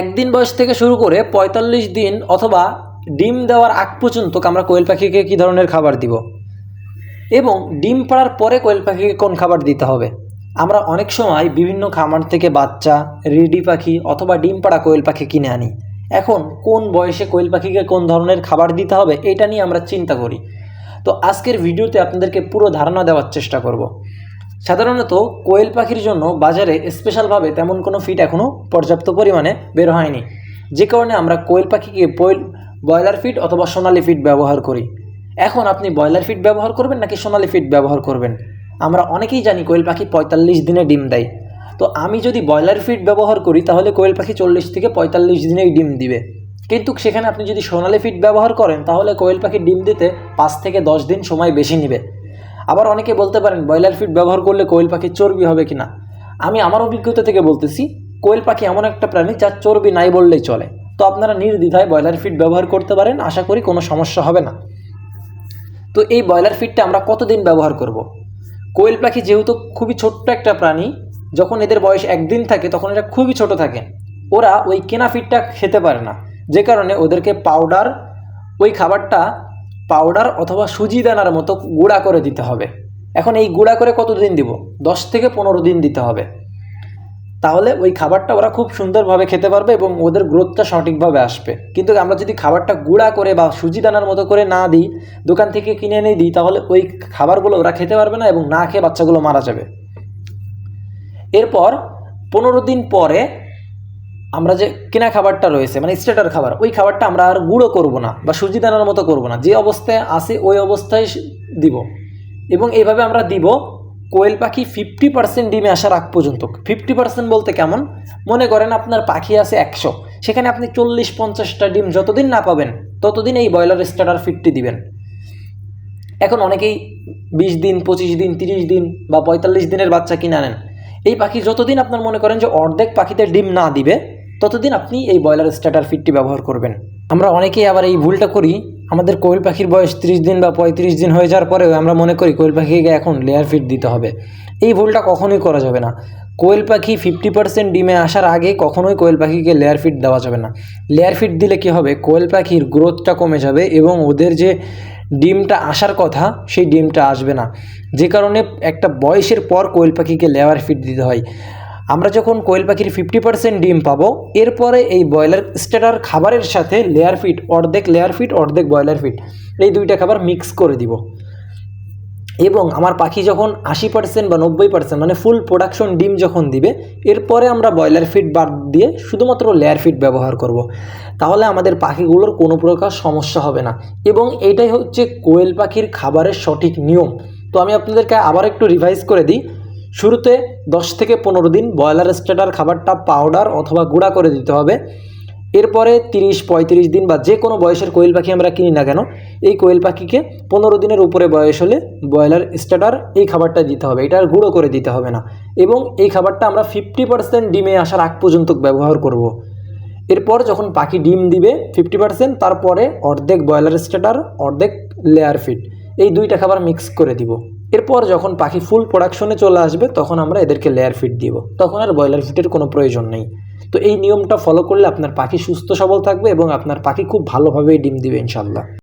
একদিন বয়স থেকে শুরু করে ৪৫ দিন অথবা ডিম দেওয়ার আগ পর্যন্ত আমরা কোয়েল পাখিকে কী ধরনের খাবার দিব এবং ডিম পাড়ার পরে কোয়েল পাখিকে কোন খাবার দিতে হবে। আমরা অনেক সময় বিভিন্ন খামার থেকে বাচ্চা, রেডি পাখি অথবা ডিম পাড়া কোয়েল পাখি কিনে আনি। এখন কোন বয়সে কোয়েল পাখিকে কোন ধরনের খাবার দিতে হবে এটা নিয়ে আমরা চিন্তা করি। তো আজকের ভিডিওতে আপনাদেরকে পুরো ধারণা দেওয়ার চেষ্টা করব। সাধারণত কোয়েল পাখির জন্য বাজারে স্পেশালভাবে তেমন কোনো ফিড এখনও পর্যাপ্ত পরিমাণে বের হয়নি, যে কারণে আমরা কোয়েল পাখিকে ব্রয়লার ফিড অথবা সোনালি ফিড ব্যবহার করি। এখন আপনি ব্রয়লার ফিড ব্যবহার করবেন নাকি সোনালি ফিড ব্যবহার করবেন? আমরা অনেকেই জানি কোয়েল পাখি ৪৫ দিনে ডিম দেয়। তো আমি যদি ব্রয়লার ফিড ব্যবহার করি তাহলে কোয়েল পাখি ৪০ থেকে ৪৫ দিনেই ডিম দিবে, কিন্তু সেখানে আপনি যদি সোনালি ফিড ব্যবহার করেন তাহলে কোয়েল পাখি ডিম দিতে ৫ থেকে ১০ দিন সময় বেশি নেবে। আবার অনেকে বলতে পারেন ব্রয়লার ফিড ব্যবহার করলে কোয়েল পাখির চর্বি হবে কিনা। আমি আমার অভিজ্ঞতা থেকে বলতেছি, কোয়েল পাখি এমন একটা প্রাণী যার চর্বি নাই বললেই চলে। তো আপনারা নির্দ্বিধায় ব্রয়লার ফিড ব্যবহার করতে পারেন, আশা করি কোনো সমস্যা হবে না। তো এই ব্রয়লার ফিডটা আমরা কতদিন ব্যবহার করব? কোয়েল পাখি যেহেতু খুবই ছোট্ট একটা প্রাণী, যখন এদের বয়স একদিন থাকে তখন এরা খুবই ছোট থাকে। ওরা ওই কেনা ফিডটা খেতে পারে না, যে কারণে ওদেরকে ওই খাবারটা পাউডার অথবা সুজি দানার মতো গুঁড়া করে দিতে হবে। এখন এই গুঁড়া করে কতদিন দিব? ১০ থেকে ১৫ দিন দিতে হবে। তাহলে ওই খাবারটা ওরা খুব সুন্দরভাবে খেতে পারবে এবং ওদের গ্রোথটা সঠিকভাবে আসবে। কিন্তু আমরা যদি খাবারটা গুঁড়া করে বা সুজি দানার মতো করে না দিই, দোকান থেকে কিনে এনে দিই, তাহলে ওই খাবারগুলো ওরা খেতে পারবে না এবং না খেয়ে বাচ্চাগুলো মারা যাবে। এরপর ১৫ দিন পরে আমরা যে কেনা খাবারটা রয়েছে মানে স্টার্টার খাবার, ওই খাবারটা আমরা আর গুঁড়ো করব না বা সুজি দানার মতো করব না, যে অবস্থায় আসে ওই অবস্থায় দিব। এবং এইভাবে আমরা দিব কোয়েল পাখি 50% ডিমে আসার আগ পর্যন্ত। 50% বলতে কেমন? মনে করেন আপনার পাখি আছে ১০০, সেখানে আপনি ৪০-৫০টা ডিম যতদিন না পাবেন ততদিন এই ব্রয়লার স্টার্টার ফিডটি দিবেন। এখন অনেকেই ২০ দিন, ২৫ দিন, ৩০ দিন বা ৪৫ দিনের বাচ্চা কিনে আনেন। এই পাখি যতদিন আপনার মনে করেন যে অর্ধেক পাখিতে ডিম না দিবে ততদিন আপনি এই ব্রয়লার স্টার্টার ফিডটি ব্যবহার করবেন। আমরা অনেকেই আবার এই ভুলটা করি, আমাদের কোয়েল পাখির বয়স ৩০ দিন বা ৩৫ দিন হয়ে যাওয়ার পরেও আমরা মনে করি কোয়েল পাখিকে এখন লেয়ার ফিড দিতে হবে। এই ভুলটা কখনোই করা যাবে না। কোয়েল পাখি 50% ডিমে আসার আগে কখনোই কোয়েল পাখিকে লেয়ার ফিড দেওয়া যাবে না। লেয়ার ফিড দিলে কী হবে? কোয়েল পাখির গ্রোথটা কমে যাবে এবং ওদের যে ডিমটা আসার কথা সেই ডিমটা আসবে না, যে কারণে একটা বয়সের পর কোয়েল পাখিকে লেয়ার ফিড দিতে হয়। আমরা যখন কোয়েল পাখির 50% ডিম পাবো, এরপরে এই ব্রয়লার স্টার্টার খাবারের সাথে লেয়ার ফিড, অর্ধেক লেয়ার ফিড অর্ধেক ব্রয়লার ফিড, এই দুইটা খাবার মিক্স করে দিব। এবং আমার পাখি যখন 80% বা 90% মানে ফুল প্রোডাকশন ডিম যখন দিবে, এরপরে আমরা ব্রয়লার ফিড বাদ দিয়ে শুধুমাত্র লেয়ার ফিড ব্যবহার করব। তাহলে আমাদের পাখিগুলোর কোনো প্রকার সমস্যা হবে না এবং এইটাই হচ্ছে কোয়েল পাখির খাবারের সঠিক নিয়ম। তো আমি আপনাদেরকে আবার একটু রিভাইজ করে দিই। শুরুতে ১০ থেকে ১৫ দিন ব্রয়লার স্টার্টার খাবারটা পাউডার অথবা গুঁড়া করে দিতে হবে। এরপরে ৩০-৩৫ দিন বা যে কোনো বয়সের কোয়েল পাখি আমরা কিনি না কেন, এই কোয়েল পাখিকে ১৫ দিনের উপরে বয়স হলে ব্রয়লার স্টার্টার এই খাবারটা দিতে হবে, এটা আর গুঁড়ো করে দিতে হবে না। এবং এই খাবারটা আমরা 50% ডিমে আসার আগ পর্যন্ত ব্যবহার করব। এরপর যখন পাখি ডিম দিবে 50%, তারপরে অর্ধেক ব্রয়লার স্টার্টার অর্ধেক লেয়ার ফিড, এই দুইটা খাবার মিক্স করে দিব। এরপর যখন পাখি ফুল প্রোডাকশনে চলে আসবে তখন আমরা এদেরকে লেয়ার ফিড দিব, তখন আর ব্রয়লার ফিডের কোনো প্রয়োজন নেই। তো এই নিয়মটা ফলো করলে আপনার পাখি সুস্থ সবল থাকবে এবং আপনার পাখি খুব ভালোভাবেই ডিম দিবে ইনশাল্লাহ।